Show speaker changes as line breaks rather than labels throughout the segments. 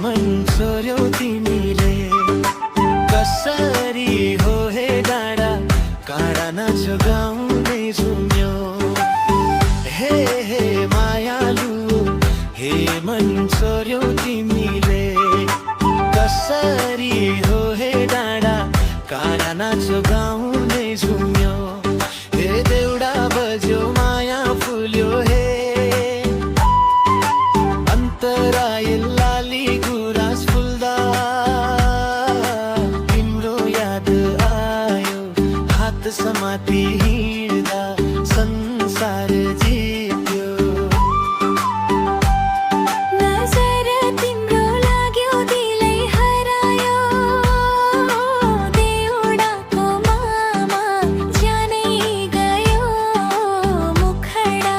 मन छोर्यौ तिमीले कसरी हो हे डाँडा काँडा नाच्यो गाउँदै झुम्यो हे हे मायालु हे मन छोर्यौ तिमीले कसरी हो हे डाँडा काँडा नाच्यो गाउँदै झुम्यो हे देउडा बज्यो माया फुल्यो हे अन्तराय लाली गुराँस फुल्दा तिम्रो याद आयो हात समाती हिँड्दा संसार जित्यो
नजर तिम्रो लाग्यो दिलै हरायो देउडाको मामा जानै गयो मुखडा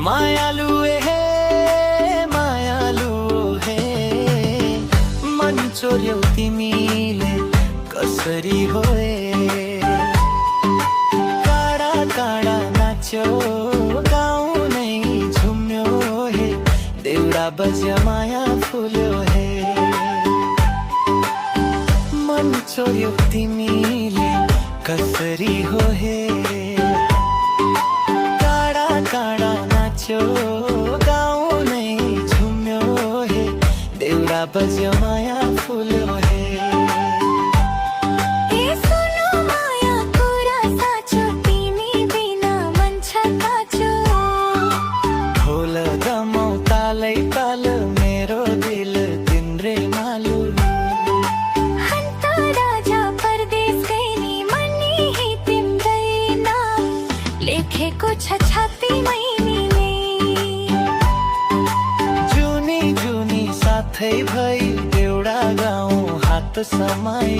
मायालु हे मन चोर्यौ तिमीले कसरी होए काँडा काँडा नाच्यो गाउँ नै झुम्यो हे देउडा बज्यो माया फुल्यो हे मन चोर्यौ तिमीले कसरी हो हे काँडा काँडा नाच्यो गाउँ नै झुम्यो हे देउडा बज्यो माया फुल्यो हे
ए सुनो माया कुरा साँचो तिमी बिना मन छ काँचो
ढोल दमौ तालै ताल मेरो दिल तिम्रै मालु
हन्त राजा परदेश गइनी मनी तिम्रै नाम लेखेको छ छातीमै निले
जुनी जुनी साथै भई देउडा गाउँ हात समाई